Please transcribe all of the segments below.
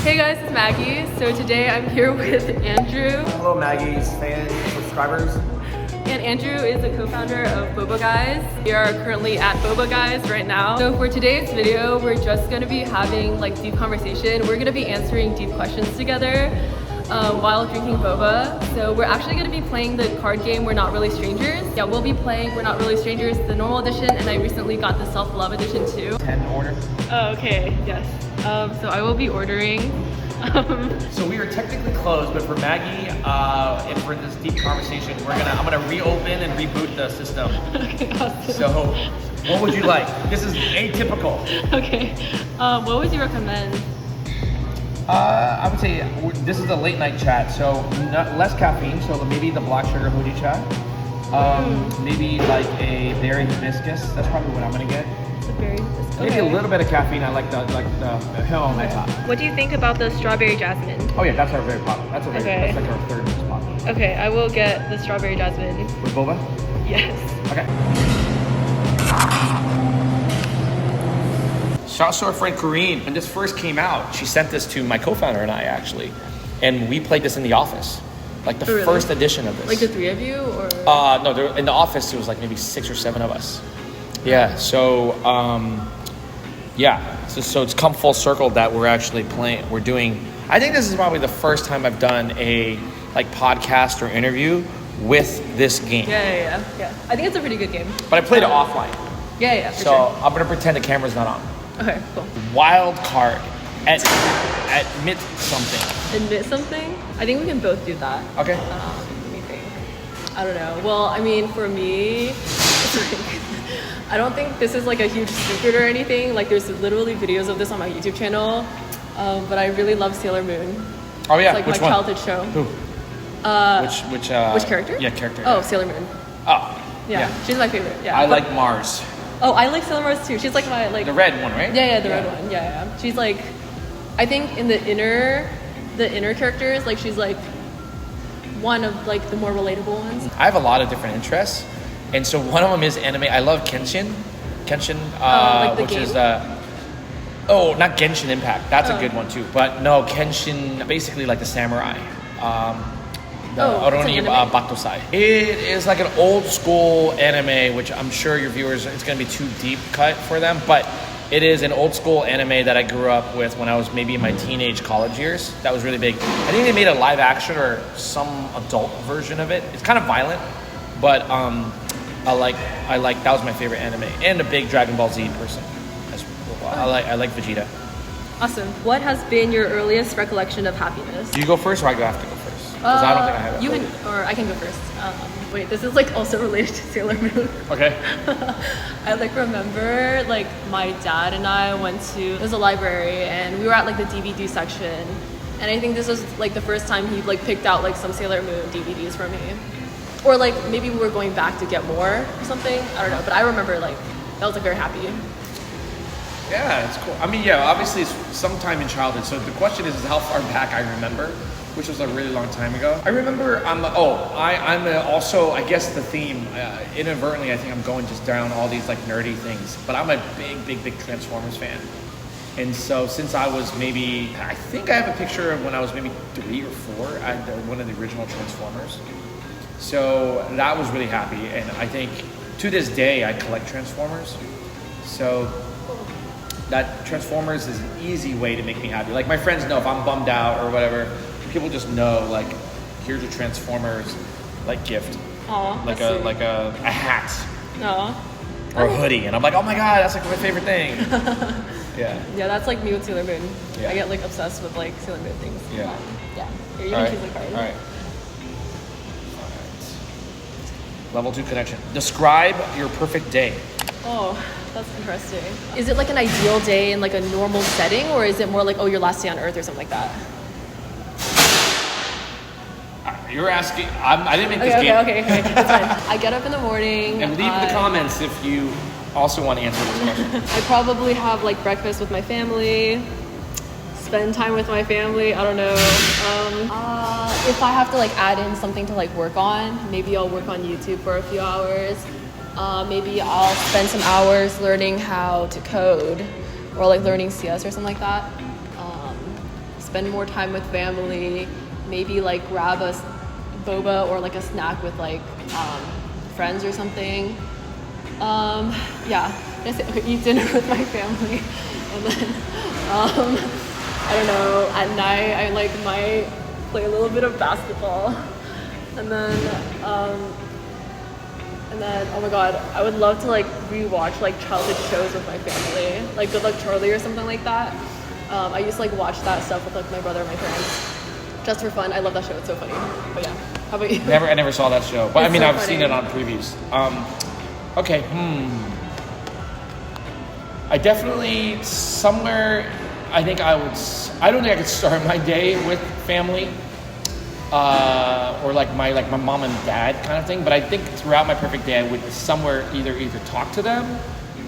Hey guys, it's Maggie. So today I'm here with Andrew. Hello Maggie's fans, subscribers. And Andrew is the co-founder of Boba Guys. We are currently at Boba Guys right now. So for today's video, we're just gonna be having like deep conversation. We're gonna be answering deep questions together while drinking boba. So we're actually gonna be playing the card game We're Not Really Strangers. Yeah, we'll be playing We're Not Really Strangers, the normal edition, and I recently got the self-love edition too. 10 order. Oh, okay, yes. So I will be ordering. So we are technically closed, but for Maggie and for this deep conversation, I'm gonna reopen and reboot the system. Okay, awesome. So what would you like? This is atypical. Okay. What would you recommend? I would say this is a late night chat, so less caffeine, so maybe the black sugar hoodie chat. Maybe like a berry hibiscus, that's probably what I'm gonna get. The berry hibiscus. Okay. Maybe a little bit of caffeine, I like the hill on my top. What do you think about the strawberry jasmine? Oh yeah, that's our very popular, that's like our third most popular. Okay, I will get the strawberry jasmine. With boba? Yes. Okay. Shout out to our friend Corrine. When this first came out, she sent this to my co-founder and I actually. And we played this in the office. Like the first edition of this. Like the three of you or? No, in the office it was like maybe 6 or 7 of us. Yeah, so so it's come full circle that we're actually playing, we're doing, I think this is probably the first time I've done a like podcast or interview with this game. Yeah. I think it's a pretty good game. But I played it offline. Yeah, for So sure. I'm gonna pretend the camera's not on. Okay, cool. Wild card. Admit something. Admit something? I think we can both do that. Okay. Let me think. I don't know. Well, I mean, for me, I don't think this is like a huge secret or anything. Like there's literally videos of this on my YouTube channel. But I really love Sailor Moon. Oh yeah, It's like which my one? childhood show. Who? Which character? Yeah, character. Oh, Sailor Moon. Oh. Yeah. She's my favorite. Yeah. I like Mars. Oh, I like Sailor Mars too. She's like my like The red one, right? Yeah, the red one. Yeah. She's like, I think in the inner characters, like she's like one of like the more relatable ones. I have a lot of different interests, and so one of them is anime. I love Kenshin, like the which game? is not Genshin Impact. That's a good one too. But no, Kenshin, basically like the samurai. The Oroni Batosai. It is like an old school anime, which I'm sure your viewers, it's going to be too deep cut for them, but it is an old school anime that I grew up with when I was maybe in my teenage college years. That was really big. I think they made a live action or some adult version of it. It's kind of violent, but I like that was my favorite anime, and a big Dragon Ball Z person. I like Vegeta. Awesome. What has been your earliest recollection of happiness? Do you go first, or I have to go first? Because I don't think I have it. You can, or I can go first. Wait, this is like also related to Sailor Moon. Okay. I like remember like my dad and I went to, there's a library and we were at like the DVD section. And I think this was like the first time he like picked out like some Sailor Moon DVDs for me. Or like maybe we were going back to get more or something. I don't know. But I remember like that was like very happy. Yeah, it's cool. I mean, yeah, obviously it's sometime in childhood. So the question is how far back I remember, which was a really long time ago. I remember I'm also, I guess the theme, inadvertently, I think I'm going just down all these like nerdy things, but I'm a big Transformers fan. And so since I was maybe, I think I have a picture of when I was maybe 3 or 4 at one of the original Transformers. So that was really happy. And I think to this day, I collect Transformers. So that Transformers is an easy way to make me happy. Like my friends know if I'm bummed out or whatever, people just know like, here's a Transformers like gift. Aww, like a hat. Aww. Or a hoodie, and I'm like, oh my god, that's like my favorite thing. Yeah, that's like me with Sailor Moon. Yeah. I get like obsessed with like Sailor Moon things. Yeah. Here, you can choose a card. All right. Level 2 connection. Describe your perfect day. Oh, that's interesting. Is it like an ideal day in like a normal setting, or is it more like, oh, your last day on Earth or something like that? You're asking, I didn't make this game. Okay, that's fine. I get up in the morning. And leave in the comments if you also want to answer this question. I probably have like breakfast with my family, spend time with my family. I don't know. If I have to like add in something to like work on, maybe I'll work on YouTube for a few hours. Maybe I'll spend some hours learning how to code or like learning CS or something like that. spend more time with family, maybe like grab a boba or like a snack with like friends or something. Yeah, just eat dinner with my family, and then I don't know, at night I like might play a little bit of basketball, and then oh my god, I would love to like rewatch like childhood shows with my family, like Good Luck Charlie or something like that. I used to like watch that stuff with like my brother and my parents just for fun. I love that show, it's so funny. But yeah, how about you? I never saw that show, but I mean, so I've funny. seen it on previews. Okay, I definitely somewhere, I don't think I could start my day with family, or like my mom and dad kind of thing. But I think throughout my perfect day, I would somewhere either talk to them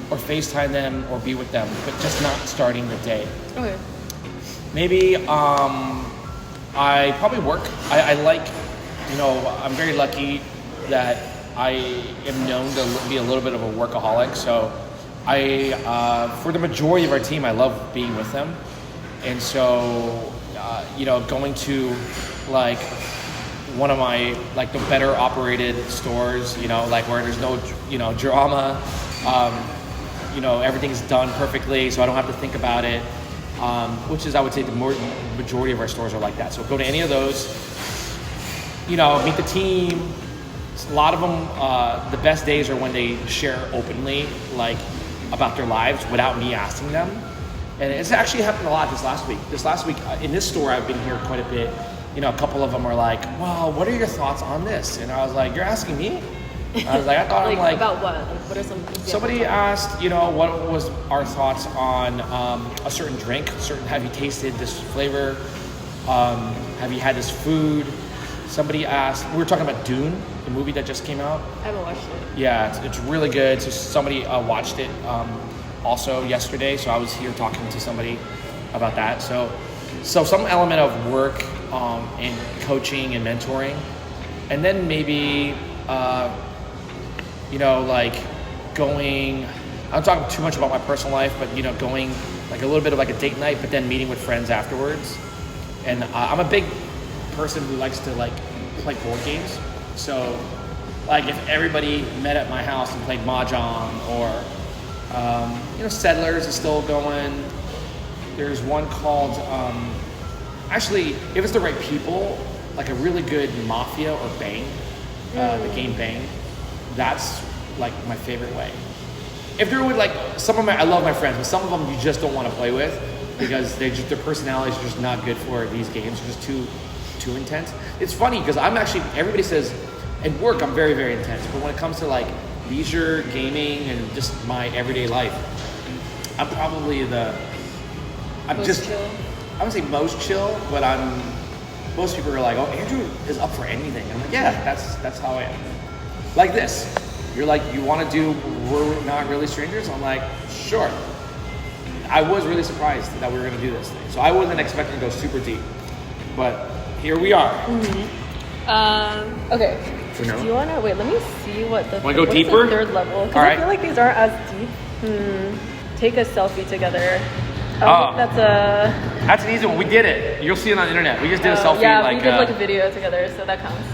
or FaceTime them or be with them, but just not starting the day. Okay. Maybe I probably work. I like, I'm very lucky that I am known to be a little bit of a workaholic. So for the majority of our team, I love being with them. And so, going to like one of my, like the better operated stores, like where there's no, drama, everything's done perfectly. So I don't have to think about it. Which is, I would say, the majority of our stores are like that. So go to any of those, meet the team. A lot of them, the best days are when they share openly, like, about their lives without me asking them. And it's actually happened a lot this last week. In this store, I've been here quite a bit. A couple of them are like, "Wow, what are your thoughts on this?" And I was like, "You're asking me?" I was like, I thought like about what? Like, what are some examples? Somebody asked, what was our thoughts on a certain drink? Have you tasted this flavor? Have you had this food? Somebody asked, we were talking about Dune, the movie that just came out. I haven't watched it. Yeah, it's really good. So somebody watched it also yesterday. So I was here talking to somebody about that. So some element of work and coaching and mentoring. And then maybe... like going, I'm talking too much about my personal life, but going like a little bit of like a date night, but then meeting with friends afterwards. And I'm a big person who likes to like play board games. So like if everybody met at my house and played Mahjong or, Settlers is still going. There's one called, actually, if it's the right people, like a really good Mafia or Bang, the game Bang. That's like my favorite way. If there would like I love my friends, but some of them you just don't want to play with because their personalities are just not good for these games. They're just too intense. It's funny because everybody says at work I'm very, very intense, but when it comes to like leisure, gaming, and just my everyday life, I'm probably chill. I would say most chill, but most people are like, "Oh, Andrew is up for anything." I'm like, yeah, that's how I am. Like this. You're like, you want to do We're Not Really Strangers? I'm like, sure. I was really surprised that we were going to do this thing. So I wasn't expecting to go super deep. But here we are. Mm-hmm. Okay. Do you want to, wait, let me see what the go deeper? The third level. Because right. I feel like these aren't as deep. Take a selfie together. That's an easy one. We did it. You'll see it on the internet. We just did a selfie. Yeah, we did like a video together, so that counts.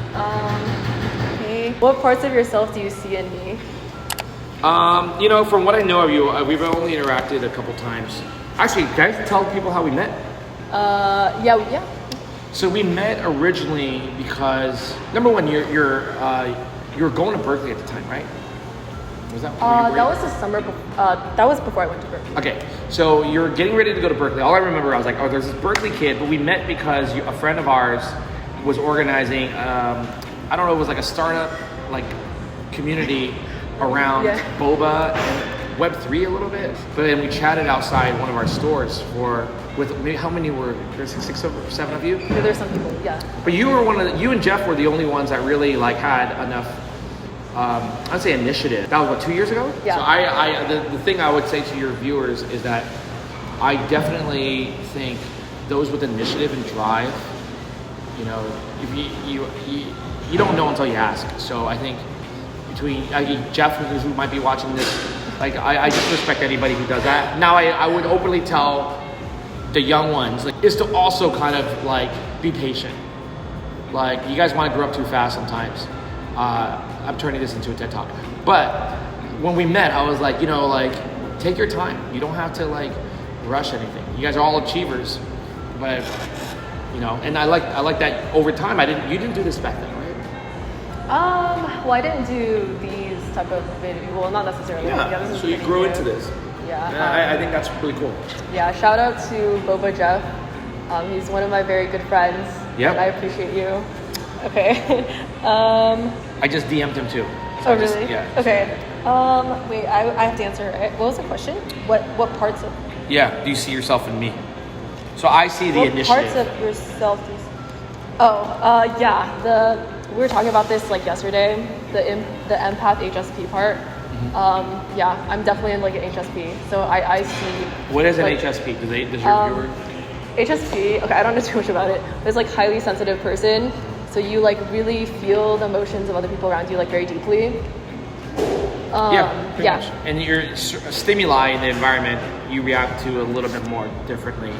What parts of yourself do you see in me? From what I know of you, we've only interacted a couple times. Actually, can I tell people how we met? Yeah. So we met originally because number one, you were going to Berkeley at the time, right? Was that? That was the summer. That was before I went to Berkeley. Okay, so you're getting ready to go to Berkeley. All I remember, I was like, "Oh, there's this Berkeley kid," but we met because a friend of ours was organizing. I don't know, it was like a startup like community around Boba and Web3 a little bit. But then we chatted outside one of our stores with maybe how many were there's 6 or 7 of you? Yeah, there's some people, yeah. But you and Jeff were the only ones that really like had enough I'd say initiative. That was what, 2 years ago? Yeah. So the thing I would say to your viewers is that I definitely think those with initiative and drive, if you don't know until you ask. So I think between Jeff, who might be watching this, like I just respect anybody who does that. Now I would openly tell the young ones, like, is to also kind of like be patient. Like, you guys want to grow up too fast sometimes. I'm turning this into a TED Talk. But when we met, I was like, you know, like, take your time. You don't have to like rush anything. You guys are all achievers, but you know, and I like that over time. You didn't do this back then, right? Well, I didn't do these type of videos. Well, not necessarily. Yeah. So you grew into this. Yeah. I think that's really cool. Yeah. Shout out to Boba Jeff. He's one of my very good friends. Yeah. I appreciate you. Okay. I just DM'd him too. So oh, really? Yeah. Okay. Wait, I have to answer. What was the question? What parts of? Yeah. Do you see yourself in me? So I see the initiative. What parts of yourself do you see? Oh, yeah. We were talking about this like yesterday. The empath HSP part. Mm-hmm. Yeah, I'm definitely in like an HSP. So I see. What is an like, HSP? Does your viewer? HSP. Okay, I don't know too much about it. But it's like highly sensitive person. So you like really feel the emotions of other people around you like very deeply. Yeah. Much. And your stimuli in the environment, you react to a little bit more differently.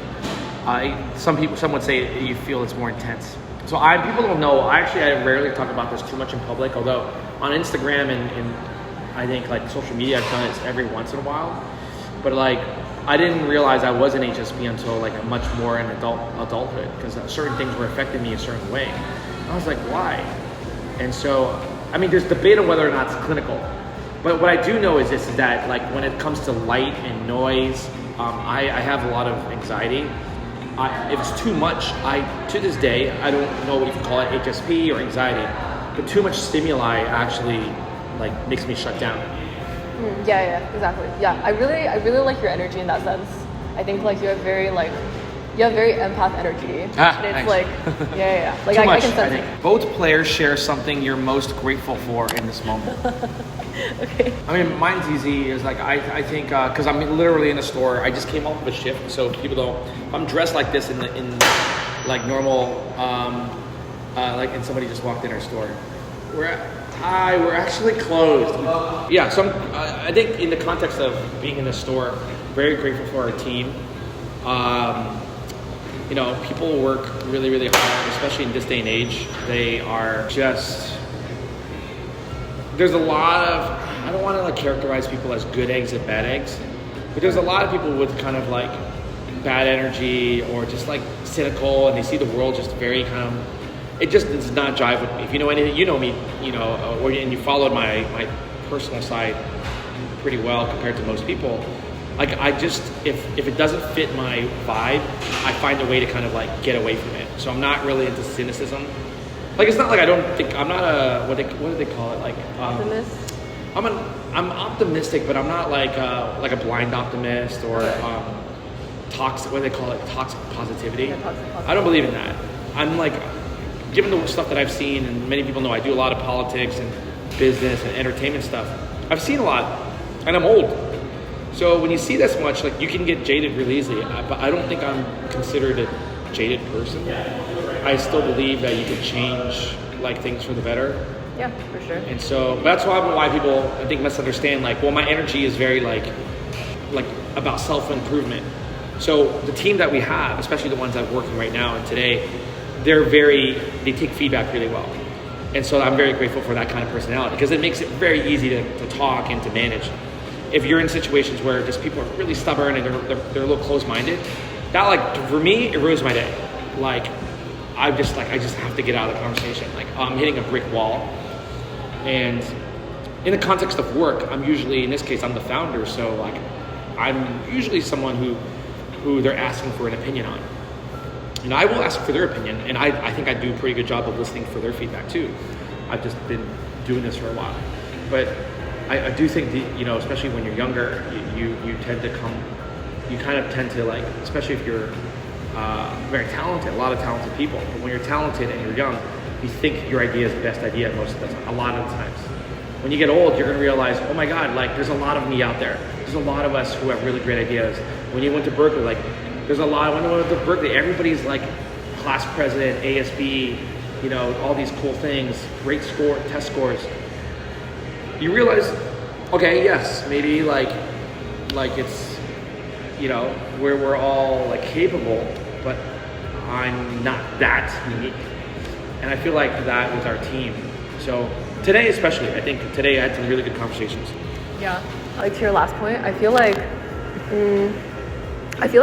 Some would say you feel it's more intense. So people don't know. I rarely talk about this too much in public. Although on Instagram and I think like social media, I've done it every once in a while. But like I didn't realize I was an HSP until like a much more in adulthood, because certain things were affecting me a certain way. I was like, why? And so, I mean, there's debate on whether or not it's clinical. But what I do know is this, is that like when it comes to light and noise, I have a lot of anxiety. If it's too much, to this day, I don't know what you can call it, HSP or anxiety, but too much stimuli actually like makes me shut down. Yeah, exactly. Yeah, I really like your energy in that sense. I think like you have very empath energy. And it's nice. like, yeah. Like Too much, I can sense it. Both players share something you're most grateful for in this moment. Okay. I mean, mine's easy. Is like I think because I'm literally in a store. I just came off of a shift, so people don't. If I'm dressed like this in like normal, and somebody just walked in our store. We're actually closed. Yeah, so I think in the context of being in the store, very grateful for our team. You know, people work really, really hard, especially in this day and age. They are just, there's a lot of, I don't want to like characterize people as good eggs and bad eggs, but there's a lot of people with kind of like bad energy or just like cynical, and they see the world just very kind of, it just does not jive with me. If you know anything, you know me, you know, and you followed my personal side pretty well compared to most people. Like I just, if it doesn't fit my vibe, I find a way to kind of like get away from it. So I'm not really into cynicism. Like it's not like I'm not a, what do they call it? Like optimist? I'm optimistic, but I'm not like a blind optimist or toxic, what do they call it? Toxic positivity. Yeah, toxic positivity. I don't believe in that. I'm like, given the stuff that I've seen, and many people know I do a lot of politics and business and entertainment stuff. I've seen a lot, and I'm old. So when you see this much, like you can get jaded really easily. But I don't think I'm considered a jaded person. I still believe that you can change like things for the better. Yeah, for sure. And so that's why people I think misunderstand. Like, well, my energy is very like about self-improvement. So the team that we have, especially the ones that are working right now and today, they take feedback really well. And so I'm very grateful for that kind of personality, because it makes it very easy to talk and to manage. If you're in situations where just people are really stubborn and they're a little closed-minded, that like for me it ruins my day. Like I just have to get out of the conversation. Like I'm hitting a brick wall. And in the context of work, I'm usually, in this case, I'm the founder, so like I'm usually someone who they're asking for an opinion on. And I will ask for their opinion, and I think I do a pretty good job of listening for their feedback too. I've just been doing this for a while. But I do think that, you know, especially when you're younger, you kind of tend to like, especially if you're very talented, a lot of talented people, but when you're talented and you're young, you think your idea is the best idea most of the time, a lot of the times. When you get old, you're gonna realize, oh my God, like there's a lot of me out there. There's a lot of us who have really great ideas. When you went to Berkeley, like there's a lot, when I went to Berkeley, everybody's like class president, ASB, you know, all these cool things, great test scores. You realize, okay, yes, maybe like it's, you know, where we're all like capable, but I'm not that unique. And I feel like that with our team. So today especially, I think today I had some really good conversations. Yeah. Like to your last point, I feel like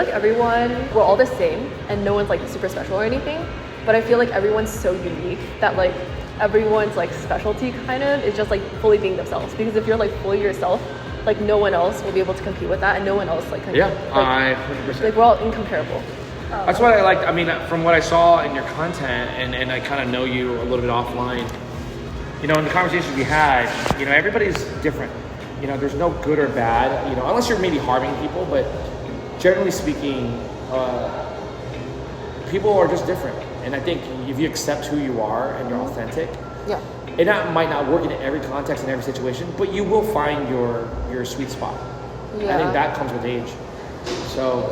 everyone, we're all the same and no one's like super special or anything, but I feel like everyone's so unique that like everyone's like specialty kind of is just like fully being themselves. Because if you're like fully yourself, like no one else will be able to compete with that, and no one else like can. Yeah, like, 100%. Like we're all incomparable. That's what I liked. I mean, from what I saw in your content, and I kind of know you a little bit offline, you know, in the conversations we had, you know, everybody's different. You know, there's no good or bad, you know, unless you're maybe harming people, but generally speaking, people are just different. And I think if you accept who you are and you're authentic, Yeah. it might not work in every context and every situation, but you will find your sweet spot. Yeah. I think that comes with age. So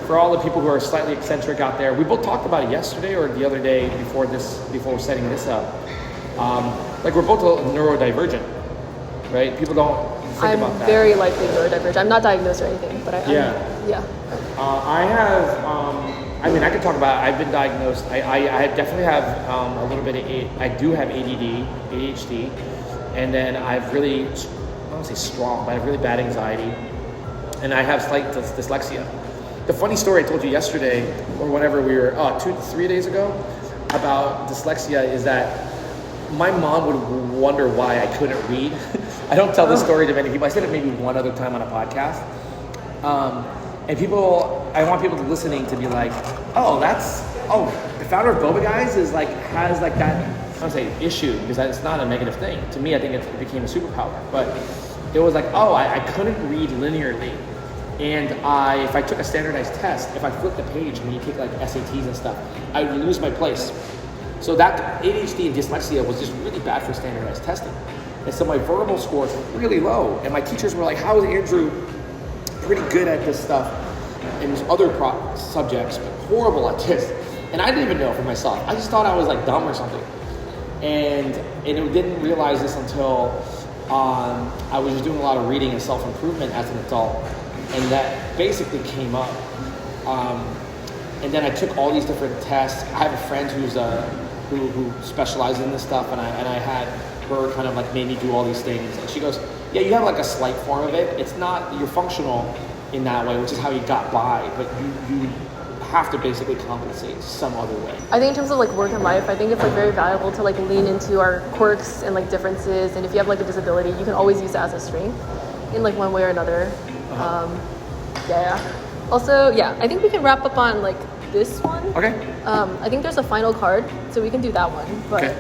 for all the people who are slightly eccentric out there, we both talked about it yesterday or the other day before setting this up. Like we're both neurodivergent, right? People don't think about that. I'm very likely neurodivergent. I'm not diagnosed or anything, but Yeah. I have, I mean, I could talk about it. I've been diagnosed. I definitely have a little bit of, I do have ADD, ADHD, and then I've really, I don't want to say strong, but I have really bad anxiety, and I have slight dyslexia. The funny story I told you yesterday, or whenever we were, 3 days ago, about dyslexia is that my mom would wonder why I couldn't read. I don't tell this story to many people. I said it maybe one other time on a podcast. And I want people listening to be like, the founder of Boba Guys has that, I don't say issue, because it's not a negative thing. To me, I think it became a superpower. But it was like, I couldn't read linearly. And if I took a standardized test, if I flipped the page when you take like SATs and stuff, I would lose my place. So that ADHD and dyslexia was just really bad for standardized testing. And so my verbal scores were really low. And my teachers were like, how is Andrew pretty good at this stuff and these other subjects, but horrible at this? And I didn't even know for myself. I just thought I was like dumb or something. And I didn't realize this until I was just doing a lot of reading and self-improvement as an adult. And that basically came up. And then I took all these different tests. I have a friend who specializes in this stuff, and I had her kind of like made me do all these things. And she goes, yeah, you have like a slight form of it. It's not, you're functional in that way, which is how you got by, but you have to basically compensate some other way. I think in terms of like work and life, I think it's like very valuable to like lean into our quirks and like differences. And if you have like a disability, you can always use that as a strength in like one way or another. Also, I think we can wrap up on like this one. Okay. I think there's a final card, so we can do that one. But okay.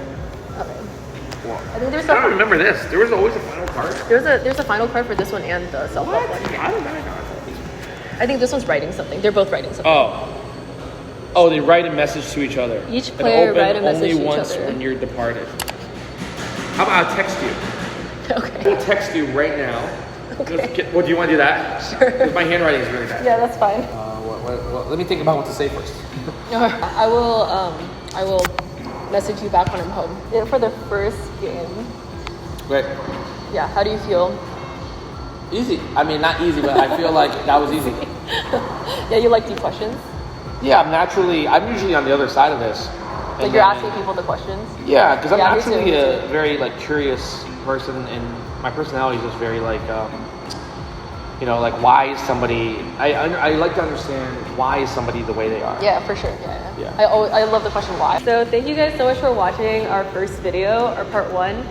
Well, I think there's. I don't remember this. There was always a final card. There's a final card for this one and the self-help one. I don't know. I think this one's writing something. They're both writing something. Oh, they write a message to each other. Each player write a message to each other. Only once when you're departed. How about I'll text you? Okay. We'll text you right now. Okay. Well, do you want to do that? Sure. Because my handwriting is really bad. Yeah, that's fine. Let me think about what to say first. I will message you back when I'm home. For the first game. Great. Yeah, how do you feel? Easy. I mean, not easy, but I feel like that was easy. Yeah, you like deep questions? Yeah, I'm usually on the other side of this. Like you're asking people the questions? Yeah, because I'm naturally a very like curious person, and my personality is just very like, like why is somebody, I like to understand why is somebody the way they are. Yeah, for sure. Yeah. I love the question why. So thank you guys so much for watching our first video, our part 1.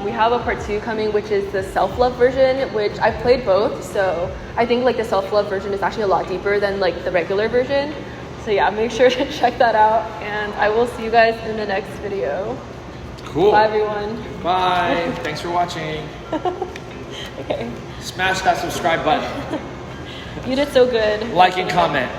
We have a part 2 coming, which is the self-love version, which I've played both. So I think like the self-love version is actually a lot deeper than like the regular version. So yeah, make sure to check that out, and I will see you guys in the next video. Cool. Bye everyone. Bye. Thanks for watching. Okay. Smash that subscribe button. You did so good. Like and comment.